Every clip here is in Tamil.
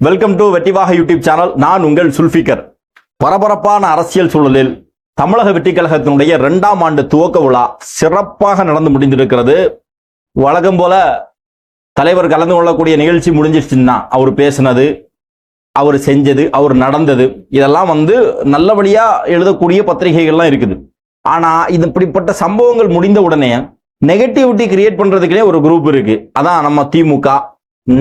வெல்கம் டு வெற்றிவாக யூடியூப் சேனல். நான் உங்கள் சுல்ஃபிகர். பரபரப்பான அரசியல் சூழலில் தமிழக வெற்றி கழகத்தினுடைய 2ஆம் ஆண்டு துவக்க விழா சிறப்பாக நடந்து முடிந்திருக்கிறது. வழக்கம் போல தலைவர் கலந்து கொள்ளக்கூடிய நிகழ்ச்சி முடிஞ்சிருச்சுன்னா அவர் பேசினது, அவர் செஞ்சது, அவர் நடந்தது இதெல்லாம் நல்லபடியா எழுதக்கூடிய பத்திரிகைகள்லாம் இருக்குது. ஆனா இது இப்படிப்பட்ட சம்பவங்கள் முடிந்த உடனே நெகட்டிவிட்டி கிரியேட் பண்றதுக்குனே ஒரு குரூப் இருக்கு. அதான் நம்ம திமுக,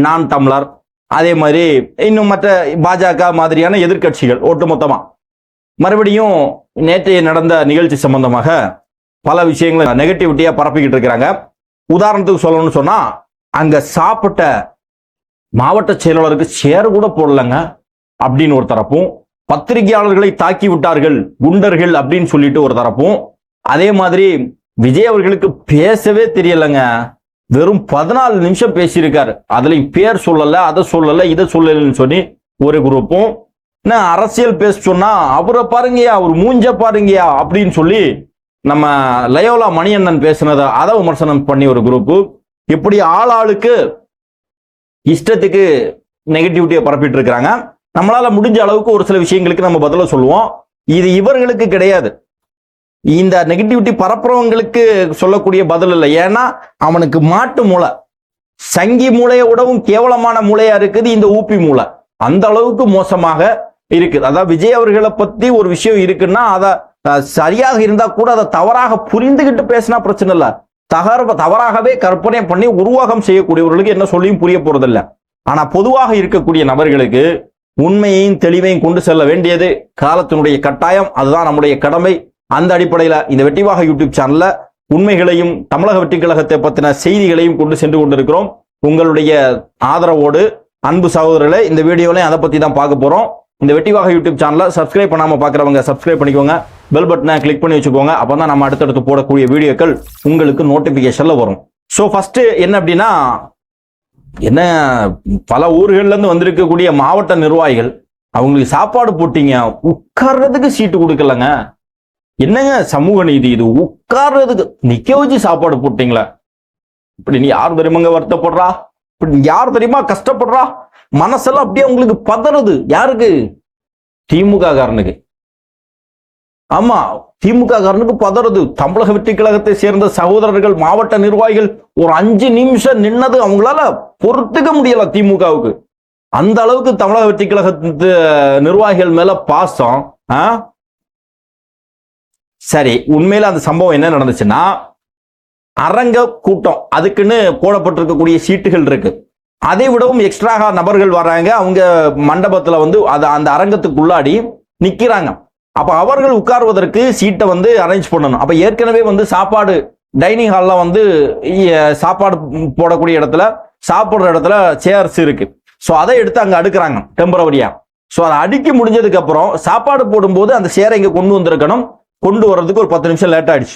நான் தமிழர், அதே மாதிரி இன்னும் மற்ற பாஜக மாதிரியான எதிர்கட்சிகள் ஒட்டுமொத்தமா மறுபடியும் நேற்றைய நடந்த நிகழ்ச்சி சம்பந்தமாக பல விஷயங்களை நெகட்டிவிட்டியா பரப்பிக்கிட்டு இருக்கிறாங்க. உதாரணத்துக்கு சொல்லணும்னு சொன்னா, அங்க சாப்பிட்ட மாவட்ட செயலாளருக்கு சேர் கூட போடலங்க அப்படின்னு ஒரு தரப்பும், பத்திரிகையாளர்களை தாக்கி விட்டார்கள் குண்டர்கள் அப்படின்னு சொல்லிட்டு ஒரு தரப்பும், அதே மாதிரி விஜய் அவர்களுக்கு பேசவே தெரியலங்க, வெறும் 14 நிமிஷம் பேசியிருக்காரு, அதுலயும் பேர் சொல்லல, அதை சொல்லல, இதை சொல்லலன்னு சொல்லி ஒரு குரூப்பும், அரசியல் பேச சொன்னா அவரை பாருங்கயா, அவர் மூஞ்ச பாருங்கயா அப்படின்னு சொல்லி நம்ம லயோலா மணியண்ணன் பேசினதை அதை விமர்சனம் பண்ணி ஒரு குரூப்பு. இப்படி ஆளுக்கு இஷ்டத்துக்கு நெகட்டிவிட்டியை பரப்பிட்டு இருக்கிறாங்க. நம்மளால முடிஞ்ச அளவுக்கு ஒரு சில விஷயங்களுக்கு நம்ம பதில சொல்லுவோம். இது இவர்களுக்கு கிடையாது, இந்த நெகட்டிவிட்டி பரப்புறவங்களுக்கு சொல்லக்கூடிய பதில் இல்லை. ஏன்னா அவனுக்கு மாட்டு மூளை, சங்கி மூளையை விடவும் கேவலமான மூளையா இருக்குது இந்த ஊப்பி மூளை. அந்த அளவுக்கு மோசமாக இருக்குது. அதாவது விஜய் அவர்களை பத்தி ஒரு விஷயம் இருக்குன்னா அதை சரியாக இருந்தா கூட அதை தவறாக புரிந்துகிட்டு பேசினா பிரச்சனை இல்லை. தவறாகவே கற்பனை பண்ணி உருவாகம் செய்யக்கூடியவர்களுக்கு என்ன சொல்லியும் புரிய போறதில்லை. ஆனா பொதுவாக இருக்கக்கூடிய நபர்களுக்கு உண்மையையும் தெளிவையும் கொண்டு செல்ல வேண்டியது காலத்தினுடைய கட்டாயம். அதுதான் நம்முடைய கடமை. அந்த அடிப்படையில இந்த வெற்றிவாக யூடியூப் சேனல்ல உண்மைகளையும் தமிழக வெற்றி கழகத்தை பத்தின செய்திகளையும் கொண்டு சென்று கொண்டிருக்கிறோம். உங்களுடைய ஆதரவோடு அன்பு சகோதரர்களே, இந்த வீடியோலையும் அதை பத்தி தான் பார்க்க போறோம். இந்த வெற்றிவாக யூடியூப் சேனலை சப்ஸ்கிரைப் பண்ணாம பாக்குறவங்க சப்ஸ்கிரைப் பண்ணிக்கோங்க, பெல் பட்டனை கிளிக் பண்ணி வச்சுக்கோங்க. அப்பதான் நம்ம அடுத்தடுத்து போடக்கூடிய வீடியோக்கள் உங்களுக்கு நோட்டிபிகேஷன்ல வரும். ஸோ ஃபர்ஸ்ட் என்ன அப்படின்னா, என்ன பல ஊர்கள்ல இருந்து வந்திருக்கக்கூடிய மாவட்ட நிர்வாகிகள் அவங்களுக்கு சாப்பாடு போட்டீங்க, உட்கார்றதுக்கு சீட்டு கொடுக்கலங்க. என்னங்க சமூக நீதி இது? உட்கார்றதுக்கு நிக்க வச்சு சாப்பாடு போட்டீங்களா? இப்படி நீ யார் தெரியுமாங்க வருத்தப்படுறா? இப்படி யார் தெரியுமா கஷ்டப்படுறா? மனசெல்லாம் அப்படியே உங்களுக்கு பதறது. யாருக்கு? திமுக காரனுக்கு. ஆமா, திமுக காரனுக்கு பதறது. தமிழக வெற்றி கழகத்தை சேர்ந்த சகோதரர்கள், மாவட்ட நிர்வாகிகள் ஒரு 5 நிமிஷம் நின்னது அவங்களால பொறுத்துக்க முடியல திமுகவுக்கு. அந்த அளவுக்கு தமிழக வெற்றி கழகத்து நிர்வாகிகள் மேல பாசம். சரி, உண்மையில அந்த சம்பவம் என்ன நடந்துச்சுன்னா, அரங்க கூட்டம் அதுக்குன்னு போடப்பட்டிருக்கக்கூடிய சீட்டுகள் இருக்கு. அதை விடவும் எக்ஸ்ட்ராக நபர்கள் வர்றாங்க. அவங்க மண்டபத்துல அந்த அரங்கத்துக்குள்ளாடி நிக்கிறாங்க. அப்ப அவர்கள் உட்கார்வதற்கு சீட்டை அரேஞ்ச் பண்ணணும். அப்ப ஏற்கனவே சாப்பாடு டைனிங் ஹால்ல சாப்பாடு போடக்கூடிய இடத்துல, சாப்பிடுற இடத்துல சேர்ஸ் இருக்கு. சோ அதை எடுத்து அங்க அடுக்குறாங்க டெம்பரவரியா. சோ அதை அடுக்கி முடிஞ்சதுக்கு அப்புறம் சாப்பாடு போடும்போது அந்த சேரை இங்க கொண்டு வந்திருக்கணும். கொண்டு வர்றதுக்கு ஒரு 10 நிமிஷம் லேட் ஆயிடுச்சு.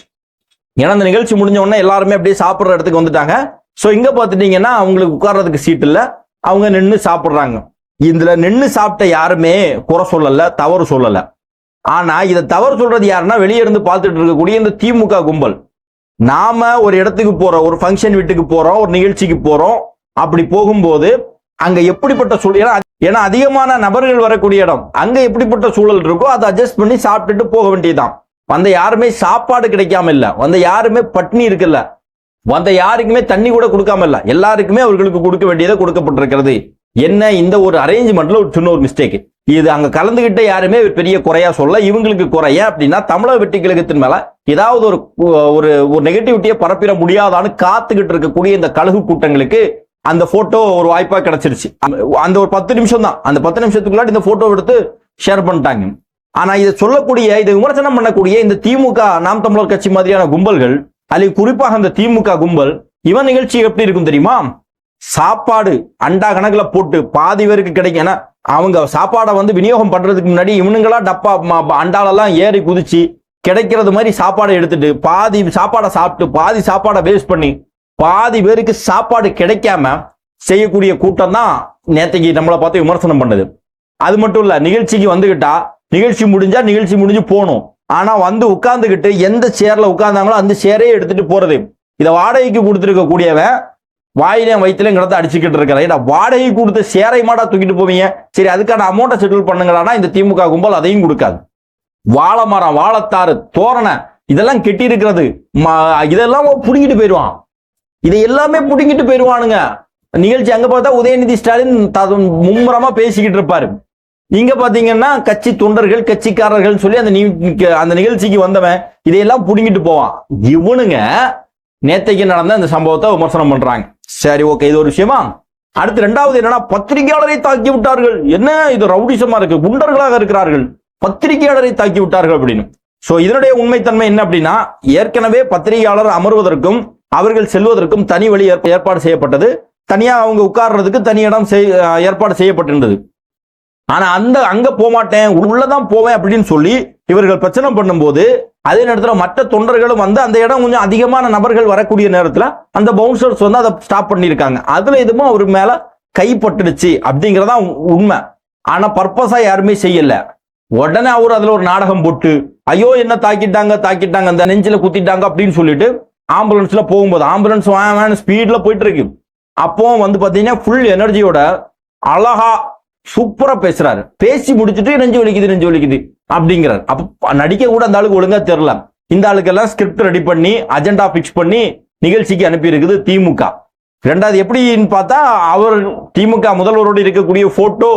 ஏன்னா அந்த நிகழ்ச்சி முடிஞ்ச உடனே எல்லாருமே அப்படியே சாப்பிட்ற இடத்துக்கு வந்துட்டாங்க. ஸோ இங்க பார்த்துட்டீங்கன்னா அவங்களுக்கு உட்கார்றதுக்கு சீட் இல்லை, அவங்க நின்று சாப்பிட்றாங்க. இதுல நின்று சாப்பிட்ட யாருமே குறை சொல்லல, தவறு சொல்லல. ஆனா இதை தவறு சொல்றது யாருன்னா, வெளியே இருந்து பார்த்துட்டு இருக்கக்கூடிய இந்த திமுக கும்பல். நாம ஒரு இடத்துக்கு போறோம், ஒரு ஃபங்க்ஷன் வீட்டுக்கு போறோம், ஒரு நிகழ்ச்சிக்கு போறோம். அப்படி போகும்போது அங்க எப்படிப்பட்ட சூழல், ஏன்னா அதிகமான நபர்கள் வரக்கூடிய இடம், அங்க எப்படிப்பட்ட சூழல் இருக்கோ அதை அட்ஜஸ்ட் பண்ணி சாப்பிட்டுட்டு போக வேண்டியதுதான். வந்த யாருமே சாப்பாடு கிடைக்காம இல்ல, வந்த யாருமே பட்னி இருக்குல்ல, வந்த யாருக்குமே தண்ணி கூட கொடுக்காம இல்ல, எல்லாருக்குமே அவர்களுக்கு கொடுக்க வேண்டியதை கொடுக்கப்பட்டிருக்கிறது. என்ன இந்த ஒரு அரேஞ்ச்மெண்ட்ல ஒரு சின்ன ஒரு மிஸ்டேக். இது அங்க கலந்துகிட்ட யாருமே பெரிய குறையா சொல்ல. இவங்களுக்கு குறைய அப்படின்னா தமிழக வெற்றி கழகத்தின் மேல ஏதாவது ஒரு நெகட்டிவிட்டியை பரப்பிட முடியாதான்னு காத்துக்கிட்டு இருக்கக்கூடிய இந்த கழுகு கூட்டங்களுக்கு அந்த போட்டோ ஒரு வாய்ப்பா கிடைச்சிருச்சு. அந்த ஒரு 10 நிமிஷம் தான், அந்த 10 நிமிஷத்துக்குள்ளாடி இந்த போட்டோ எடுத்து ஷேர் பண்ணிட்டாங்க. ஆனா இதை சொல்லக்கூடிய, இதை விமர்சனம் பண்ணக்கூடிய இந்த திமுக, நாம் தமிழர் கட்சி மாதிரியான கும்பல்கள், அதில் குறிப்பாக அந்த திமுக கும்பல், இவன் நிகழ்ச்சி எப்படி இருக்கும் தெரியுமா? சாப்பாடு அண்டா கணக்குல போட்டு பாதி பேருக்கு கிடைக்கும். ஏன்னா அவங்க சாப்பாடை விநியோகம் பண்றதுக்கு முன்னாடி இவனுங்களா டப்பா அண்டாலெல்லாம் ஏறி குதிச்சு கிடைக்கிறது மாதிரி சாப்பாடை எடுத்துட்டு பாதி சாப்பாடை சாப்பிட்டு பாதி சாப்பாடை வேஸ்ட் பண்ணி பாதி பேருக்கு சாப்பாடு கிடைக்காம செய்யக்கூடிய கூட்டம் தான் நேற்றைக்கு நம்மளை பார்த்து விமர்சனம் பண்ணது. அது மட்டும் இல்ல, நிகழ்ச்சிக்கு வந்துகிட்டா நிகழ்ச்சி முடிஞ்சா நிகழ்ச்சி முடிஞ்சு போகணும். ஆனா உட்கார்ந்துகிட்டு எந்த சேர்ல உட்கார்ந்தாங்களோ அந்த சேரையே எடுத்துட்டு போறது. இதை வாடகைக்கு கொடுத்துருக்க கூடியவன் வாயிலையும் வயிற்றுலையும் கிடந்து அடிச்சுக்கிட்டு இருக்கிறேன். ஏன்னா வாடகை கொடுத்து சேரை மாடா தூக்கிட்டு போவீங்க, சரி அதுக்கான அமௌண்ட்டை செட்டில் பண்ணுங்களானா இந்த திமுக கும்பல் அதையும் கொடுக்காது. வாழை மரம், வாழைத்தாறு, தோரணை இதெல்லாம் கெட்டி இருக்கிறது, இதெல்லாம் புடுங்கிட்டு போயிடுவான். இதை எல்லாமே புடுங்கிட்டு போயிடுவானுங்க. நிகழ்ச்சி அங்க பார்த்தா உதயநிதி ஸ்டாலின் மும்முரமா பேசிக்கிட்டு இருப்பாரு. இங்க பாத்தீங்கன்னா கட்சி தொண்டர்கள் கட்சிக்காரர்கள் சொல்லி அந்த நிகழ்ச்சிக்கு வந்தவன் இதையெல்லாம் புடுங்கிட்டு போவான். இவனுங்க நேத்தைக்கு நடந்த இந்த சம்பவத்தை விமர்சனம் பண்றாங்க. சரி, ஓகே, இது ஒரு விஷயமா. அடுத்து ரெண்டாவது என்னன்னா, பத்திரிகையாளரை தாக்கி விட்டார்கள். என்ன இது ரவுடிசமா இருக்கு, குண்டர்களாக இருக்கிறார்கள், பத்திரிகையாளரை தாக்கி விட்டார்கள் அப்படின்னு. சோ இதனுடைய உண்மைத்தன்மை என்ன அப்படின்னா, ஏற்கனவே பத்திரிகையாளர் அமர்வதற்கும் அவர்கள் செல்வதற்கும் தனி வழி ஏற்பாடு செய்யப்பட்டது. தனியா அவங்க உட்கார்றதுக்கு தனி இடம் ஏற்பாடு செய்யப்பட்டிருந்தது. ஆனா அங்க போக மாட்டேன், உள்ளதான் போவேன் அப்படின்னு சொல்லி இவர்கள் பிரச்சனை பண்ணும்போது, அதே நேரத்தில் மற்ற தொண்டர்களும் வந்து அந்த இடம் கொஞ்சம் அதிகமான நபர்கள் வரக்கூடிய நேரத்தில் அந்த பவுன்சர்ஸ் வந்து அதை ஸ்டாப் பண்ணியிருக்காங்க. அதுல எதுவும் அவர் மேல கைப்பட்டுடுச்சு அப்படிங்கிறதா உண்மை. ஆனா பர்பஸா யாருமே செய்யல. உடனே அவர் அதுல ஒரு நாடகம் போட்டு, ஐயோ என்ன தாக்கிட்டாங்க அந்த நெஞ்சில குத்திட்டாங்க அப்படின்னு சொல்லிட்டு ஆம்புலன்ஸ்ல போகும்போது, ஆம்புலன்ஸ் ஸ்பீட்ல போயிட்டு இருக்கு, அப்போ வந்து பாத்தீங்கன்னா ஃபுல் எனர்ஜியோட அழகா சூப்பரா பேசுறாரு. பேசி முடிச்சுட்டு நெஞ்சு வலிக்குது அப்படிங்கிறார். அப்ப நடிக்க கூட அந்த ஆளுக்கு ஒழுங்கா தெரியல. இந்த ஆளுக்கெல்லாம் ஸ்கிரிப்ட் ரெடி பண்ணி அஜெண்டா பிக்ஸ் பண்ணி நிகழ்ச்சிக்கு அனுப்பி இருக்குது திமுக. ரெண்டாவது எப்படின்னு பார்த்தா, அவர் திமுக முதல்வரோடு இருக்கக்கூடிய போட்டோ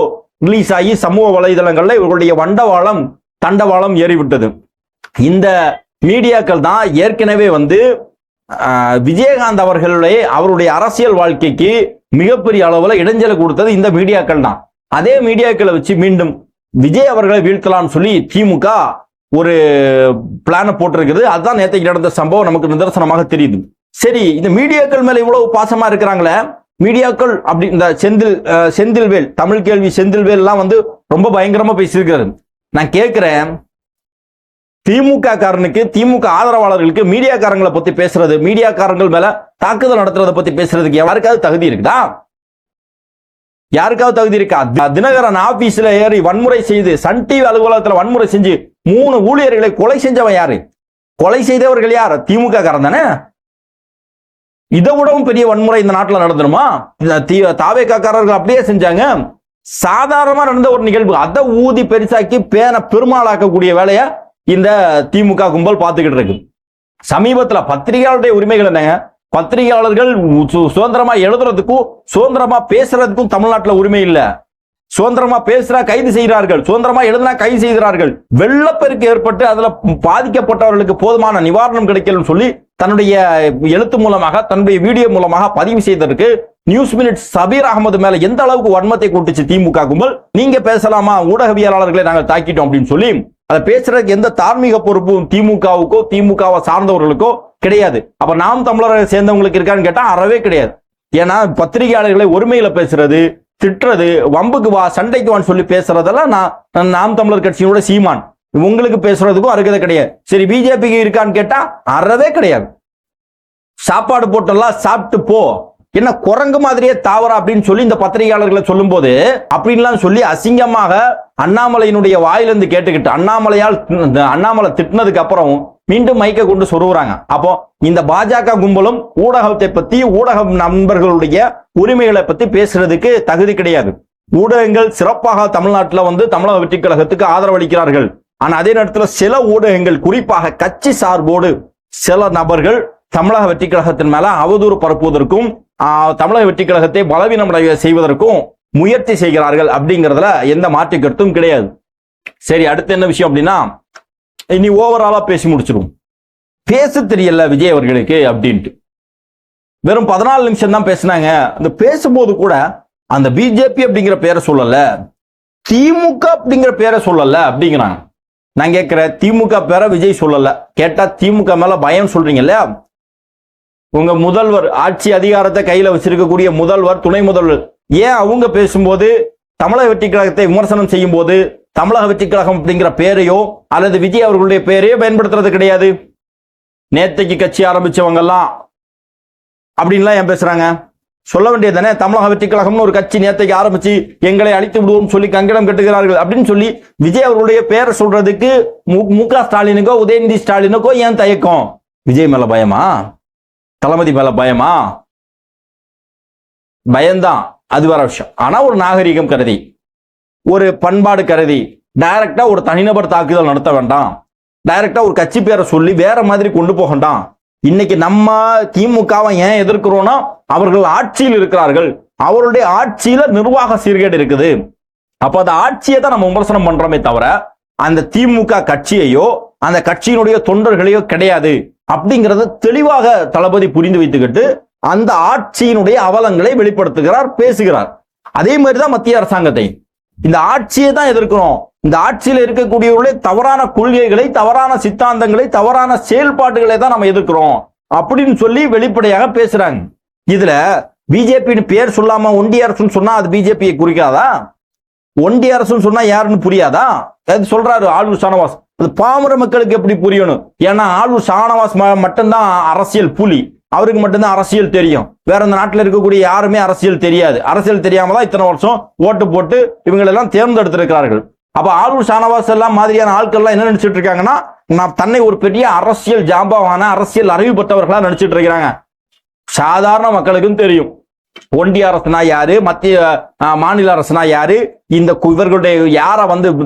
ரிலீஸ் ஆகி சமூக வலைதளங்கள்ல இவர்களுடைய வண்டவாளம் தண்டவாளம் ஏறிவிட்டது. இந்த மீடியாக்கள் தான் ஏற்கனவே வந்து விஜயகாந்த் அவருடைய அரசியல் வாழ்க்கைக்கு மிகப்பெரிய அளவுல இடைஞ்சலை கொடுத்தது இந்த மீடியாக்கள் தான். அதே மீடியாக்களை வச்சு மீண்டும் விஜய் அவர்களை வீழ்த்தலாம்னு சொல்லி திமுக ஒரு பிளான போட்டிருக்குது. அதுதான் நேற்றைக்கு நடந்த சம்பவம் நமக்கு நிதர்சனமாக தெரியுது. சரி, இந்த மீடியாக்கள் மேல இவ்வளவு பாசமா இருக்கிறாங்களே, மீடியாக்கள் அப்படி இந்த செந்தில்வேல் தமிழ் கேள்வி செந்தில்வேல் எல்லாம் வந்து ரொம்ப பயங்கரமா பேசியிருக்கிறாரு. நான் கேட்கிறேன், திமுக காரனுக்கு திமுக ஆதரவாளர்களுக்கு மீடியாக்காரங்களை பத்தி பேசுறது, மீடியாக்காரங்கள் மேல தாக்குதல் நடத்துறதை பத்தி பேசுறதுக்கு யாருக்காவது தகுதி இருக்குதா? யாருக்காவது தகுதி இருக்கா? தினகரன் ஆபீஸ்ல ஏறி வன்முறை செய்து, சன் டிவி அலுவலகத்தில் வன்முறை செஞ்சு 3 ஊழியர்களை கொலை செஞ்சவன் யாரு? கொலை செய்தவர்கள் யார்? திமுக காரன் தானே. இதை விடவும் பெரிய வன்முறை இந்த நாட்டில் நடந்துருமா? தாவேக்காரர்கள் அப்படியே செஞ்சாங்க. சாதாரணமா நடந்த ஒரு நிகழ்வு, அதை ஊதி பெருசாக்கி பெருமாளாக்கக்கூடிய வேலையை இந்த திமுக கும்பல் பார்த்துக்கிட்டு இருக்கு. சமீபத்தில் பத்திரிகையாளருடைய உரிமைகள் என்னங்க? பத்திரிகையாளர்கள் சுதந்திரமா எழுதுறதுக்கும் சுதந்திரமா பேசுறதுக்கும் தமிழ்நாட்டில் உரிமை இல்ல. சுதந்திரமா பேசுறா கைது செய்கிறார்கள், சுதந்திரமா எழுதினா கைது செய்கிறார்கள். வெள்ளப்பெருக்கு ஏற்பட்டு அதுல பாதிக்கப்பட்டவர்களுக்கு போதுமான நிவாரணம் கிடைக்கலன்னு சொல்லி தன்னுடைய எழுத்து மூலமாக தன்னுடைய வீடியோ மூலமாக பதிவு செய்ததற்கு நியூஸ் மினிட் சபீர் அகமது மேல எந்த அளவுக்கு வன்மத்தை கூட்டுச்சு திமுக கும்பல். நீங்க பேசலாமா, ஊடகவியலாளர்களை நாங்கள் தாக்கிட்டோம் அப்படின்னு சொல்லி அதை பேசுறதுக்கு எந்த தார்மீக பொறுப்பும் திமுகவுக்கோ திமுகவை சார்ந்தவர்களுக்கோ கிடையாது. அப்ப நாம் தமிழரை சேர்ந்தவங்களுக்கு இருக்கான்னு கேட்டா அறவே கிடையாது. ஏன்னா பத்திரிகையாளர்களை ஒருமையில பேசுறது, திட்டுறது, வம்புக்கு வா சண்டைக்கு வான்னு சொல்லி பேசுறதெல்லாம் நாம் தமிழர் கட்சியோட சீமான். உங்களுக்கு பேசுறதுக்கும் அருகதை கிடையாது. சரி, பிஜேபிக்கு இருக்கான்னு கேட்டா அறவே கிடையாது. சாப்பாடு போட்டெல்லாம் சாப்பிட்டு போ, என்ன குரங்கு மாதிரியே தாவரா அப்படின்னு சொல்லி இந்த பத்திரிகையாளர்களை சொல்லும் போது அப்படின்லாம் சொல்லி அசிங்கமாக அண்ணாமலையினுடைய வாயிலிருந்து கேட்டுக்கிட்டு அண்ணாமலை திட்டினதுக்கு அப்புறம் மீண்டும் மைக்க கொண்டு சொருகுறாங்க. அப்போ இந்த பாஜக கும்பலும் ஊடகத்தை பத்தி ஊடக நண்பர்களுடைய உரிமைகளை பத்தி பேசுறதுக்கு தகுதி கிடையாது. ஊடகங்கள் சிறப்பாக தமிழ்நாட்டில் வந்து தமிழக வெற்றி கழகத்துக்கு ஆதரவளிக்கிறார்கள். ஆனா அதே நேரத்தில் சில ஊடகங்கள் குறிப்பாக கட்சி சார்போடு சில நபர்கள் தமிழக வெற்றி கழகத்தின் மேல அவதூறு பரப்புவதற்கும் தமிழக வெற்றி கழகத்தை பலவீனம் செய்வதற்கும் முயற்சி செய்கிறார்கள். அப்படிங்கிறதுல எந்த மாற்று கருத்தும் கிடையாது. சரி, அடுத்து என்ன விஷயம் அப்படின்னா, இனி ஓவராலா பேசி முடிச்சிடும். பேச தெரியல விஜய் அவர்களுக்கு அப்படின்ட்டு வெறும் 14 நிமிஷம் தான் பேசினாங்க. அந்த பேசும்போது கூட அந்த பிஜேபி அப்படிங்கிற பேரை சொல்லல, திமுக அப்படிங்கிற பேரை சொல்லல அப்படிங்கிறாங்க. நான் கேட்கிறேன், திமுக பேரை விஜய் சொல்லல, கேட்டா திமுக மேல பயம் சொல்றீங்கல்ல. உங்க முதல்வர், ஆட்சி அதிகாரத்தை கையில வச்சிருக்கக்கூடிய முதல்வர், துணை முதல்வர், ஏன் அவங்க பேசும்போது தமிழக வெற்றி கழகத்தை விமர்சனம் செய்யும் போது தமிழக வெற்றி கழகம் அப்படிங்கிற பேரையோ அல்லது விஜய் அவர்களுடைய பெயரையோ பயன்படுத்துறது கிடையாது? நேத்தைக்கு கட்சி ஆரம்பிச்சவங்க எல்லாம் அப்படின்லாம் ஏன் பேசுறாங்க? சொல்ல வேண்டியது தானே, தமிழக வெற்றி கழகம்னு ஒரு கட்சி நேத்தைக்கு ஆரம்பிச்சு எங்களை அழித்து விடுவோம் சொல்லி கங்கணம் கட்டுகிறார்கள் அப்படின்னு சொல்லி விஜய் அவர்களுடைய பெயரை சொல்றதுக்கு மு.க. ஸ்டாலினுக்கோ உதயநிதி ஸ்டாலினுக்கோ ஏன் தயக்கம்? விஜய் மேல பயமா? தளபதி மேல பயமா? பயம்தான், அது வேற விஷயம். ஆனா ஒரு நாகரிகம் கருதி, ஒரு பண்பாடு கருதி டைரக்டா ஒரு தனிநபர் தாக்குதல் நடத்த வேண்டாம், டைரக்டா ஒரு கட்சி பேரை சொல்லி வேற மாதிரி கொண்டு போகண்டாம். இன்னைக்கு நம்ம திமுகவை ஏன் எதிர்க்கிறோம்னா, அவர்கள் ஆட்சியில் இருக்கிறார்கள், அவருடைய ஆட்சியில நிர்வாக சீர்கேடு இருக்குது. அப்ப அந்த ஆட்சியை தான் நம்ம விமர்சனம் பண்றோமே தவிர அந்த திமுக கட்சியையோ அந்த கட்சியினுடைய தொண்டர்களையோ கிடையாது அப்படிங்கறத தெளிவாக தளபதி புரிந்து வைத்துக்கிட்டு அந்த ஆட்சியினுடைய அவலங்களை வெளிப்படுத்துகிறார், பேசுகிறார். அதே மாதிரிதான் மத்திய அரசாங்கத்தை, இந்த ஆட்சியை தான் எதிர்க்கிறோம், இந்த ஆட்சியில் இருக்கக்கூடியவர்களே தவறான கொள்கைகளை, தவறான சித்தாந்தங்களை, தவறான செயல்பாடுகளை தான் நம்ம எதிர்க்கிறோம் அப்படின்னு சொல்லி வெளிப்படையாக பேசுறாங்க. இதுல பிஜேபின்னு பேர் சொல்லாம ஒன்றிய அரசுன்னு சொன்னா அது பிஜேபியை குறிக்காதா? ஒன்றிய அரசுன்னு சொன்னா யாருன்னு புரியாதா? அது சொல்றாரு ஆளுநர் ஷானவாஸ். அது பாமர மக்களுக்கு எப்படி புரியணும்? ஏன்னா ஆளுநர் ஷானவாஸ் மட்டும்தான் அரசியல் புலி, அவருக்கு மட்டும்தான் அரசியல் தெரியும். வேற இந்த நாட்டில் இருக்கக்கூடிய யாருமே அரசியல் தெரியாது. அரசியல் தெரியாம தான் இத்தனை வருஷம் ஓட்டு போட்டு இவங்களெல்லாம் தேர்ந்தெடுத்திருக்கிறார்கள். அப்ப ஆளுநர் ஷானவாஸ் எல்லாம் மாதிரியான ஆட்கள் எல்லாம் என்ன நினைச்சிட்டு இருக்காங்கன்னா, நான் தன்னை ஒரு பெரிய அரசியல் ஜாம்பவான அரசியல் அறிவு பெற்றவர்களா நினைச்சிட்டு இருக்கிறாங்க. சாதாரண மக்களுக்கும் தெரியும் ஒன்றிய அரசுனா யாரு, மத்திய மாநில அரசுனா யாரு, இந்த இவர்களுடைய யார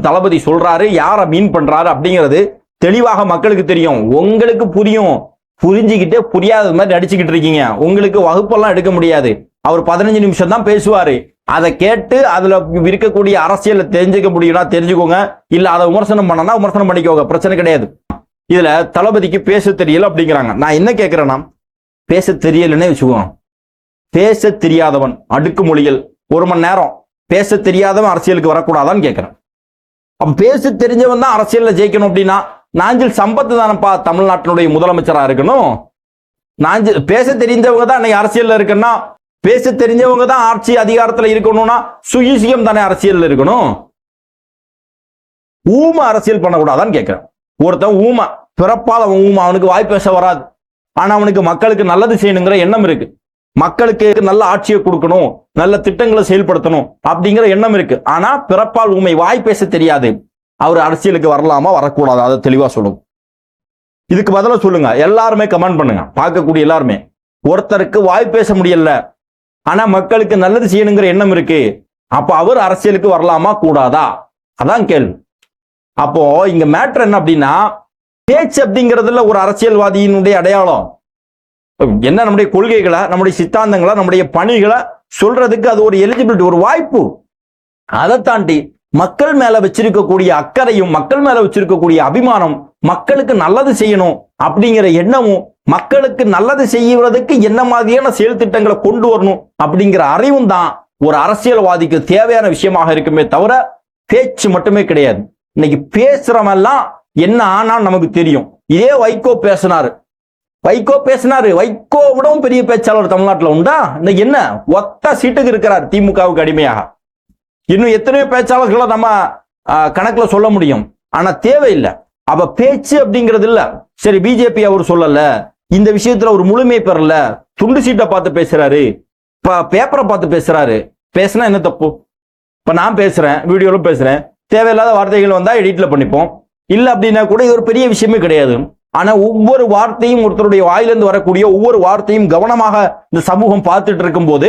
தளபதி சொல்றாரு, யார மீன் பண்றாரு அப்படிங்கிறது தெளிவாக மக்களுக்கு தெரியும். உங்களுக்கு புரியும், புரிஞ்சுக்கிட்டே புரியாத மாதிரி நடிச்சுக்கிட்டு இருக்கீங்க. உங்களுக்கு வகுப்பெல்லாம் எடுக்க முடியாது. அவர் 15 நிமிஷம் தான் பேசுவாரு. அதை கேட்டு அதுல இருக்கக்கூடிய அரசியலை தெரிஞ்சுக்க முடியும்னா தெரிஞ்சுக்கோங்க, இல்ல அதை விமர்சனம் பண்ணனா விமர்சனம் பண்ணிக்கோங்க, பிரச்சனை கிடையாது. இதுல தளபதிக்கு பேச தெரியல அப்படிங்கிறாங்க. நான் என்ன கேட்கிறேன்னா, பேச தெரியலன்னே வச்சுக்கோங்க. பேச தெரியாதவன் அடுக்குமொழிகள் 1 மணி நேரம் பேச தெரியாதவன் அரசியலுக்கு வரக்கூடாதான்னு கேட்கிறேன். அப்ப பேச தெரிஞ்சவன் தான் அரசியல்ல ஜெயிக்கணும் அப்படின்னா நாஞ்சில் சம்பத் தானப்பா தமிழ்நாட்டினுடைய முதலமைச்சரா இருக்கணும். நாஞ்சில் பேச தெரிஞ்சவங்க தான் இன்னைக்கு அரசியல்ல இருக்குன்னா, பேச தெரிஞ்சவங்க தான் ஆட்சி அதிகாரத்துல இருக்கணும்னா சுயசியம் தானே அரசியல்ல இருக்கணும். ஊமை அரசியல் பண்ணக்கூடாதான்னு கேட்கிறேன். ஒருத்தன் ஊமை, பிறப்பால் அவன் ஊமை, அவனுக்கு வாய் பேச வராது. ஆனா அவனுக்கு மக்களுக்கு நல்லது செய்யணுங்கிற எண்ணம் இருக்கு, மக்களுக்கு நல்ல ஆட்சியை கொடுக்கணும், நல்ல திட்டங்களை செயல்படுத்தணும் அப்படிங்கிற எண்ணம் இருக்கு. ஆனா பிறப்பால் ஊமை, வாய் பேச தெரியாது. அவர் அரசியலுக்கு வரலாமா வரக்கூடாது, அதை தெளிவா சொல்லுங்க. இதுக்கு பதிலா சொல்லுங்க, எல்லாருமே கமெண்ட் பண்ணுங்க, பார்க்கக்கூடிய எல்லாருமே. ஒருத்தருக்கு வாய் பேச முடியல, ஆனா மக்களுக்கு நல்லது செய்யணுங்கிற எண்ணம் இருக்கு, அப்ப அவர் அரசியலுக்கு வரலாமா கூடாதா? அதான் கேள்வி. அப்போ இங்க மேட்டர் என்ன அப்படின்னா, பேச்சு அப்படிங்கிறதுல ஒரு அரசியல்வாதியினுடைய அடையாளம் என்ன, நம்முடைய கொள்கைகளை, நம்முடைய சித்தாந்தங்களை, நம்முடைய பணிகளை சொல்றதுக்கு அது ஒரு எலிஜிபிலிட்டி, ஒரு வாய்ப்பு. அதை தாண்டி மக்கள் மேல வச்சிருக்கக்கூடிய அக்கறையும், மக்கள் மேல வச்சிருக்கக்கூடிய அபிமானம், மக்களுக்கு நல்லது செய்யணும் அப்படிங்கிற எண்ணமும், மக்களுக்கு நல்லது செய்வதற்கு என்ன மாதிரியான செயல் திட்டங்களை கொண்டு வரணும் அப்படிங்கிற அறிவும் தான் ஒரு அரசியல்வாதிக்கு தேவையான விஷயமாக இருக்குமே தவிர பேச்சு மட்டுமே கிடையாது. இன்னைக்கு பேசுறவெல்லாம் என்ன ஆனா நமக்கு தெரியும். இதே வைகோ பேசினாரு, வைகோ விடவும் பெரிய பேச்சாளர் தமிழ்நாட்டில் உண்டா? இன்னைக்கு என்ன ஒத்த சீட்டுக்கு இருக்கிறார் திமுகவுக்கு அடிமையாக. இன்னும் எத்தனையோ பேச்சாளர்களை நம்ம கணக்குல சொல்ல முடியும், ஆனா தேவையில்லை. அப்ப பேச்சு அப்படிங்கிறது இல்ல. சரி, பிஜேபி அவர் சொல்லல, இந்த விஷயத்துல ஒரு முழுமை பெறல, துண்டு சீட்டை பார்த்து பேசுறாரு, பேப்பரை பார்த்து பேசுறாரு. பேசினா என்ன தப்பு? இப்ப நான் பேசுறேன், வீடியோல பேசுறேன், தேவையில்லாத வார்த்தைகள் வந்தா எடிட்ல பண்ணிப்போம், இல்ல அப்படின்னா கூட இது ஒரு பெரிய விஷயமே கிடையாது. ஆனா ஒவ்வொரு வார்த்தையும், ஒருத்தருடைய வாயிலிருந்து வரக்கூடிய ஒவ்வொரு வார்த்தையும் கவனமாக இந்த சமூகம் பார்த்துட்டு இருக்கும் போது,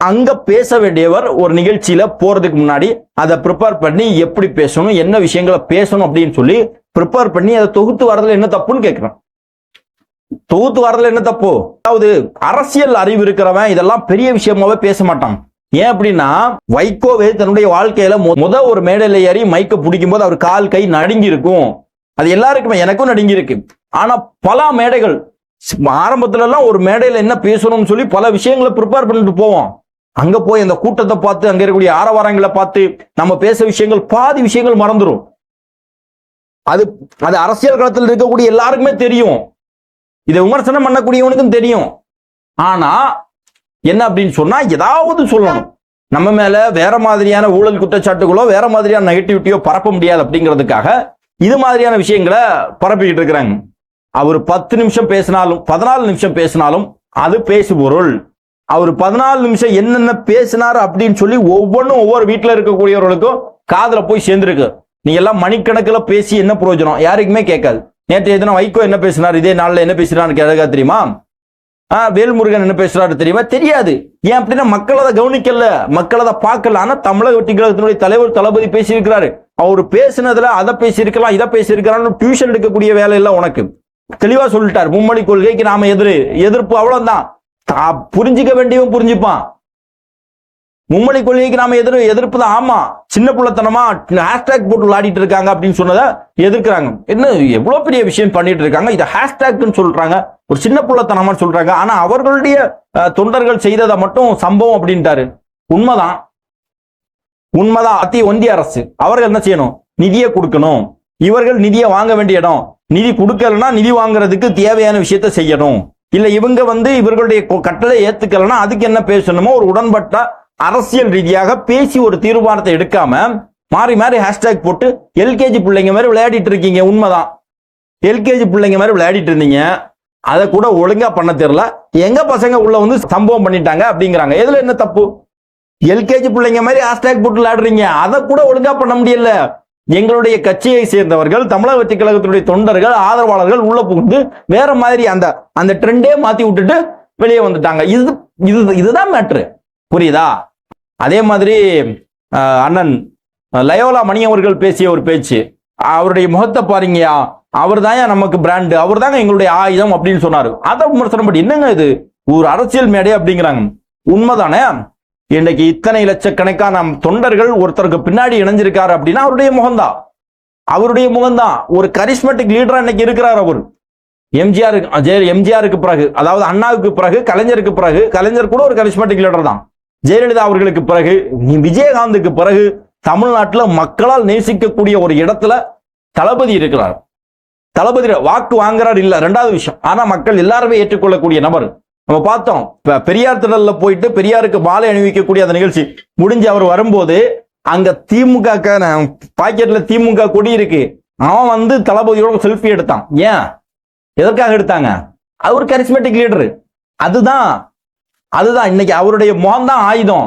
அங்க பேச வேண்டியவர் ஒரு நிகழ்ச்சியில போறதுக்கு முன்னாடி அதை ப்ரிப்பேர் பண்ணி எப்படி பேசணும், என்ன விஷயங்களை பேசணும் அப்படின்னு சொல்லி ப்ரிப்பேர் பண்ணி அதை தொகுத்து வரதுல என்ன தப்புன்னு கேட்கிறேன். தொகுத்து வரதுல என்ன தப்பு? அதாவது அரசியல் அறிவு இருக்கிறவன் இதெல்லாம் பெரிய விஷயமாவே பேச மாட்டான். ஏன் அப்படின்னா, வைகோவே தன்னுடைய வாழ்க்கையில ஒரு மேடையில ஏறி மைக்க பிடிக்கும் போது அவர் கால் கை நடுங்கி இருக்கும். அது எல்லாருக்குமே, எனக்கும் நடுங்கி இருக்கு. ஆனா பல மேடைகள் ஆரம்பத்துல எல்லாம் ஒரு மேடையில என்ன பேசணும்னு சொல்லி பல விஷயங்களை ப்ரிப்பேர் பண்ணிட்டு போவோம். அங்க போய் அந்த கூட்டத்தை பார்த்து, அங்க இருக்கக்கூடிய ஆரவாரங்களை பார்த்து நம்ம பேச விஷயங்கள், பாதி விஷயங்கள் மறந்துடும். அது அரசியல் களத்தில் இருக்கக்கூடிய எல்லாருக்குமே தெரியும், இதை விமர்சனம் பண்ணக்கூடியவனுக்கும் தெரியும். ஆனா என்ன அப்படின்னு சொன்னா, ஏதாவது சொல்லணும், நம்ம மேல வேற மாதிரியான ஊழல் குற்றச்சாட்டுகளோ வேற மாதிரியான நெகட்டிவிட்டியோ பரப்ப முடியாது அப்படிங்கிறதுக்காக இது மாதிரியான விஷயங்களை பரப்பிக்கிட்டு இருக்கிறாங்க. அவர் 10 நிமிஷம் பேசினாலும் 14 நிமிஷம் பேசினாலும் அது பேசு பொருள். அவர் 14 நிமிஷம் என்னென்ன பேசினார் அப்படின்னு சொல்லி ஒவ்வொன்றும் ஒவ்வொரு வீட்டில் இருக்கக்கூடியவர்களுக்கும் காதுல போய் சேர்ந்திருக்கு. நீங்க எல்லாம் மணிக்கணக்கில் பேசி என்ன பிரயோஜனம்? யாருக்குமே கேட்காது. நேற்று எதுனா வைகோ என்ன பேசினார், இதே நாளில் என்ன பேசினான்னு கேட்க தெரியுமா? வேல்முருகன் என்ன பேசுறாரு தெரியுமா? தெரியாது. ஏன் அப்படின்னா மக்கள் அதை கவனிக்கல, மக்கள் அதை பார்க்கல. ஆனா தமிழக வெற்றி கழகத்தினுடைய தலைவர் தளபதி பேசியிருக்கிறாரு. அவர் பேசினதுல அதை பேசியிருக்கலாம், இதை பேசியிருக்கிறான்னு டியூஷன் எடுக்கக்கூடிய வேலை இல்லை உனக்கு. தெளிவா சொல்லிட்டார். மும்மொழி கொள்கைக்கு நாம எதிர்ப்பு, அவ்வளவுதான். புரிஞ்சிக்க வேண்டியவன் புரிஞ்சுப்பான். மும்மொழி கொள்கைக்கு நாம எதிர்ப்பு தான். ஆமா, சின்ன பிள்ளைத்தனமா ஹேஷ்டேக் போட்டு விளையாடிட்டு இருக்காங்க அப்படின்னு சொன்னதை எதிர்க்கிறாங்க. என்ன எவ்வளவு பெரிய விஷயம் பண்ணிட்டு இருக்காங்க, இதை ஹேஷ்டேக்னு சொல்றாங்க, ஒரு சின்ன பிள்ளைத்தனமா சொல்றாங்க. ஆனா அவர்களுடைய தொண்டர்கள் செய்ததை மட்டும் சம்பவம் அப்படின்ட்டாரு. உண்மைதான், உண்மைதான். ஒன்றிய அரசு அவர்கள் என்ன செய்யணும்? நிதியை கொடுக்கணும். இவர்கள் நிதியை வாங்க வேண்டிய இடம். நிதி கொடுக்கலன்னா நிதி வாங்குறதுக்கு தேவையான விஷயத்த செய்யணும். இல்ல இவங்க இவர்களுடைய கட்டளை ஏத்துக்கலன்னா அதுக்கு என்ன பேசணுமோ ஒரு உடன்பட்ட அரசியல் ரீதியாக பேசி ஒரு தீர்மானத்தை எடுக்காம மாறி மாறி ஹேஷ்டேக் போட்டு எல்கேஜி பிள்ளைங்க மாதிரி விளையாடிட்டு இருக்கீங்க. உண்மைதான், எல்கேஜி பிள்ளைங்க மாதிரி விளையாடிட்டு இருந்தீங்க. அதை கூட ஒழுங்கா பண்ண தெரியல. எங்க பசங்க உள்ள சம்பவம் பண்ணிட்டாங்க அப்படிங்கிறாங்க. எதுல என்ன தப்பு? எல்கேஜி பிள்ளைங்க மாதிரி ஹேஷ்டேக் போட்டு விளையாடுறீங்க, அதை கூட ஒழுங்கா பண்ண முடியல. எங்களுடைய கட்சியை சேர்ந்தவர்கள், தமிழக வெற்றி கழகத்தினுடைய தொண்டர்கள், ஆதரவாளர்கள் உள்ள புகுந்து வேற மாதிரி அந்த ட்ரெண்டே மாத்தி விட்டுட்டு வெளியே வந்துட்டாங்க. இதுதான் மேட்ரு, புரியுதா? அதே மாதிரி அண்ணன் லயோலா மணி அவர்கள் பேசிய ஒரு பேச்சு, அவருடைய முகத்தை பாருங்கயா, அவர் தான் நமக்கு பிராண்டு, அவர் தாங்க எங்களுடைய ஆயுதம் அப்படின்னு சொன்னாரு. அதை விமர்சனம் பண்ணி என்னங்க இது ஒரு அரசியல் மேடை அப்படிங்கிறாங்க. உண்மைதானே? இன்னைக்கு இத்தனை லட்சக்கணக்கான தொண்டர்கள் ஒருத்தருக்கு பின்னாடி இணைஞ்சிருக்காரு அப்படின்னா அவருடைய முகம்தான். ஒரு கரிஸ்மெட்டிக் லீடரா இன்னைக்கு இருக்கிறார் அவர். எம்ஜிஆருக்கு பிறகு, அதாவது அண்ணாவுக்கு பிறகு, கலைஞருக்கு பிறகு, கலைஞர் கூட ஒரு கரிஸ்மெட்டிக் லீடர் தான். ஜெயலலிதா அவர்களுக்கு பிறகு, விஜயகாந்துக்கு பிறகு தமிழ்நாட்டில் மக்களால் நேசிக்கக்கூடிய ஒரு இடத்துல தளபதி இருக்கிறார். தளபதி வாக்கு வாங்குறார் இல்ல ரெண்டாவது விஷயம், ஆனா மக்கள் எல்லாருமே ஏற்றுக்கொள்ளக்கூடிய நபர். நம்ம பார்த்தோம் பெரியார் திடல்ல போயிட்டு பெரியாருக்கு மாலை அணிவிக்கக்கூடிய அந்த நிகழ்ச்சி முடிஞ்சு அவர் வரும்போது அங்க திமுக பாக்கெட்ல திமுக கொடி இருக்கு. அவன் தளபதியோட செல்ஃபி எடுத்தான். ஏன், எதற்காக எடுத்தாங்க? அவர் கரிஸ்மெட்டிக் லீடர். அதுதான் இன்னைக்கு அவருடைய முகம்தான் ஆயுதம்.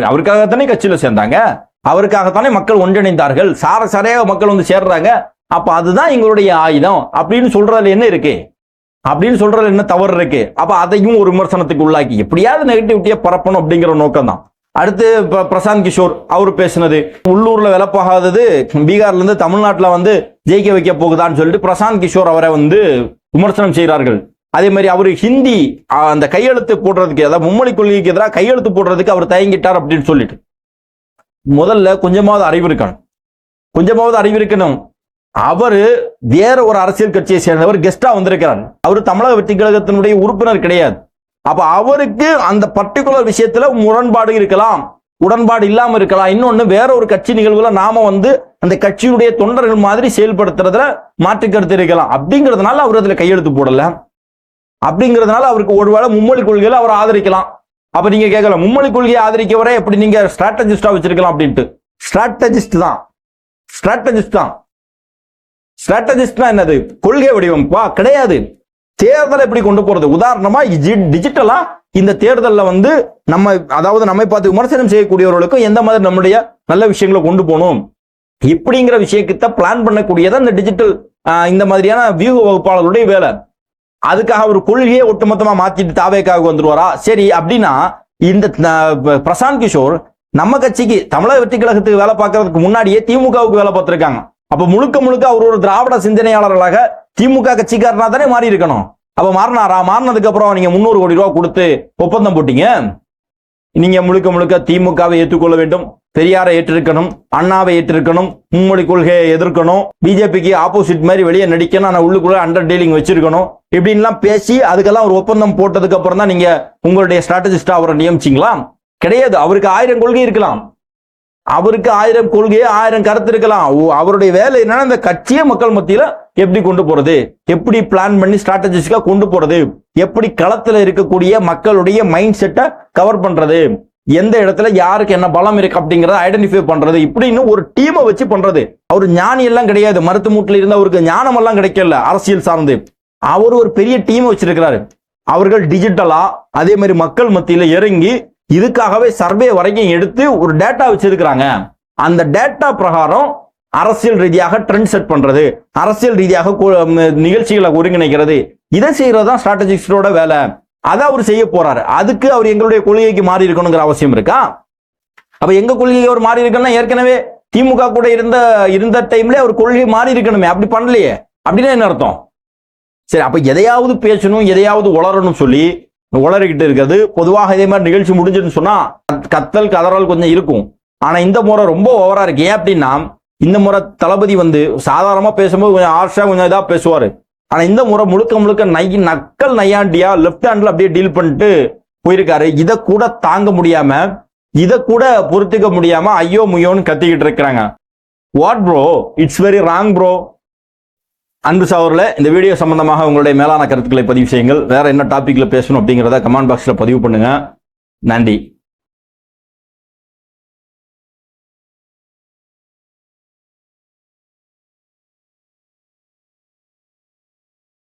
அவருக்காகத்தானே கட்சியில சேர்ந்தாங்க, அவருக்காகத்தானே மக்கள் ஒன்றிணைந்தார்கள், சாரையாக மக்கள் சேர்றாங்க. அப்ப அதுதான் எங்களுடைய ஆயுதம் அப்படின்னு சொல்றதுல என்ன இருக்கு? அப்படின்னு சொல்றது என்ன தவறு இருக்கு? அப்ப அதையும் ஒரு விமர்சனத்துக்கு உள்ளாக்கி எப்படியாவது நெகட்டிவிட்டியை பரப்பணும் அப்படிங்கிற நோக்கம் தான். அடுத்து பிரசாந்த் கிஷோர் அவர் பேசினது, உள்ளூர்ல விலப்பாகாதது பீகார்ல இருந்து தமிழ்நாட்டில் ஜெயிக்க வைக்க போகுதான்னு சொல்லிட்டு பிரசாந்த் கிஷோர் அவரை விமர்சனம் செய்கிறார்கள். அதே மாதிரி அவர் ஹிந்தி அந்த கையெழுத்து போடுறதுக்கு, அதாவது மும்மொழி கொள்கைக்கு எதிராக கையெழுத்து போடுறதுக்கு அவர் தயங்கிட்டார் அப்படின்னு சொல்லிட்டு, முதல்ல கொஞ்சமாவது அறிவு இருக்கணும். அவரு வேற ஒரு அரசியல் கட்சியை சேர்ந்தவர், கெஸ்டா வந்திருக்கிறார். அவர் தமிழக வெற்றி கழகத்தினுடைய உறுப்பினர் கிடையாது. அப்ப அவருக்கு அந்த பர்டிகுலர் விஷயத்துல முரண்பாடு இருக்கலாம், உடன்பாடு இல்லாம இருக்கலாம். இன்னொன்னு, வேற ஒரு கட்சி நிகழ்வுல நாம அந்த கட்சியுடைய தொண்டர்கள் மாதிரி செயல்படுத்துறதுல மாற்று கருத்து இருக்கலாம். அப்படிங்கிறதுனால அவர் அதுல கையெழுத்து போடல. அப்படிங்கிறதுனால அவருக்கு ஒருவேளை மும்மொழி கொள்கையில அவர் ஆதரிக்கலாம். அப்ப நீங்க கேட்கலாம், மும்மொழி கொள்கையை ஆதரிக்கவரை எப்படி நீங்க ஸ்ட்ராட்டஜிஸ்டா வச்சிருக்கலாம் அப்படின்ட்டு. ஸ்ட்ராட்டஜிஸ்ட்னா என்னது? கொள்கை வடிவமைப்பா? கிடையாது. தேர்தலை எப்படி கொண்டு போறது? உதாரணமா டிஜிட்டலா இந்த தேர்தலில் நம்மை பார்த்து விமர்சனம் செய்யக்கூடியவர்களுக்கும் எந்த மாதிரி நம்முடைய நல்ல விஷயங்களை கொண்டு போகணும் இப்படிங்கிற விஷயத்தை பிளான் பண்ணக்கூடியதான் இந்த டிஜிட்டல் இந்த மாதிரியான வியூக வகுப்பாளர்களுடைய வேலை. அதுக்காக ஒரு கொள்கையை ஒட்டுமொத்தமா மாத்திட்டு தாவேக்காக வந்துருவாரா? சரி, அப்படின்னா இந்த பிரசாந்த் கிஷோர் நம்ம கட்சிக்கு தமிழக வெற்றி கழகத்துக்கு வேலை பார்க்கறதுக்கு முன்னாடியே திமுகவுக்கு வேலை பார்த்திருக்காங்க. அப்ப முழுக்க அவர் ஒரு திராவிட சிந்தனையாளர்களாக திமுக கட்சிக்காரனா தானே மாறி இருக்கணும். அப்ப மாறினாரா? மாறினதுக்கு அப்புறம் நீங்க 300 கோடி ரூபாய் கொடுத்து ஒப்பந்தம் போட்டீங்க. நீங்க முழுக்க திமுகவை ஏற்றுக்கொள்ள வேண்டும், பெரியாரை ஏற்றிருக்கணும், அண்ணாவை ஏற்றிருக்கணும், மும்மொழி கொள்கையை எதிர்க்கணும், பிஜேபிக்கு ஆப்போசிட் மாதிரி வெளியே நடிக்கணும், ஆனா உள்ளுக்குள்ள அண்டர் டீலிங் வச்சிருக்கணும், இப்படின்லாம் பேசி அதுக்கெல்லாம் ஒரு ஒப்பந்தம் போட்டதுக்கு அப்புறம் தான் நீங்க உங்களுடைய ஸ்ட்ராட்டஜிஸ்டா அவரை நியமிச்சிங்களா? கிடையாது. அவருக்கு 1000 கொள்கை இருக்கலாம், அவருக்கு 1000 கொள்கையை 1000 கருத்து இருக்கலாம். அவருடைய வேலை என்னன்னா இந்த கட்சியை மக்கள் மத்தியில எப்படி கொண்டு போறது, எப்படி பிளான் பண்ணி ஸ்ட்ராட்டஜிஸ்டா கொண்டு போறது, எப்படி களத்துல இருக்கக்கூடிய மக்களுடைய மைண்ட் செட்டை கவர் பண்றது, எந்த இடத்துல யாருக்கு என்ன பலம் இருக்கு அப்படிங்கறத ஐடென்டிஃபை பண்றது, இப்படின்னு ஒரு டீமை வச்சு பண்றது. அவர் ஞானி எல்லாம் கிடையாது, மருத்து மூட்டில் இருந்த அவருக்கு ஞானம் எல்லாம் கிடைக்கல அரசியல் சார்ந்து. அவர் ஒரு பெரிய டீமை வச்சிருக்கிறாரு. அவர்கள் டிஜிட்டலா அதே மாதிரி மக்கள் மத்தியில இறங்கி இதுக்காகவே சர்வே வரைக்கும் எடுத்து ஒரு டேட்டா வச்சிருக்கிறாங்க. அந்த டேட்டா பிரகாரம் அரசியல் ரீதியாக ட்ரெண்ட் செட் பண்றது, அரசியல் ரீதியாக நிகழ்ச்சிகளை ஒருங்கிணைக்கிறது, இதை செய்யறதுதான் ஸ்ட்ராட்டஜிஸ்டோட வேலை. அதை அவர் செய்ய போறாரு. அதுக்கு அவர் எங்களுடைய கொள்கைக்கு மாறி இருக்கணுங்கிற அவசியம் இருக்கா? அப்ப எங்க கொள்கையை அவர் மாறி இருக்கணும்னா ஏற்கனவே திமுக கூட இருந்த டைம்ல அவர் கொள்கை மாறி இருக்கணுமே, அப்படி பண்ணலையே. அப்படின்னா என்ன அர்த்தம்? சரி, அப்ப எதையாவது பேசணும், எதையாவது உளரணும் சொல்லி உளறிக்கிட்டு இருக்கிறது. பொதுவாக இதே மாதிரி நிகழ்ச்சி முடிஞ்சுன்னு சொன்னா கத்தல் கதறல் கொஞ்சம் இருக்கும். ஆனா இந்த முறை ரொம்ப ஓவரா இருக்கு. ஏன் அப்படின்னா, இந்த முறை தளபதி சாதாரணமா பேசும்போது கொஞ்சம் ஆர்ஷா கொஞ்சம் இதா பேசுவாரு. ஆனா இந்த முறை முழுக்க முழுக்க நக்கல் நையாண்டியா லெப்ட் ஹேண்ட்ல அப்படியே டீல் பண்ணிட்டு போயிருக்காரு. இதை கூட தாங்க முடியாம, இதை கூட பொறுத்துக்க முடியாம ஐயோ முயோன்னு கத்திக்கிட்டு இருக்கிறாங்க. What bro, it's very wrong bro. அன்பு சகோதரர்களே, இந்த வீடியோ சம்பந்தமாக உங்களுடைய மேலான கருத்துக்களை பதிவு செய்யுங்கள். வேற என்ன டாபிக்ல பேசணும் அப்படிங்கிறத கமெண்ட் பாக்ஸ்ல பதிவு பண்ணுங்க. நன்றி.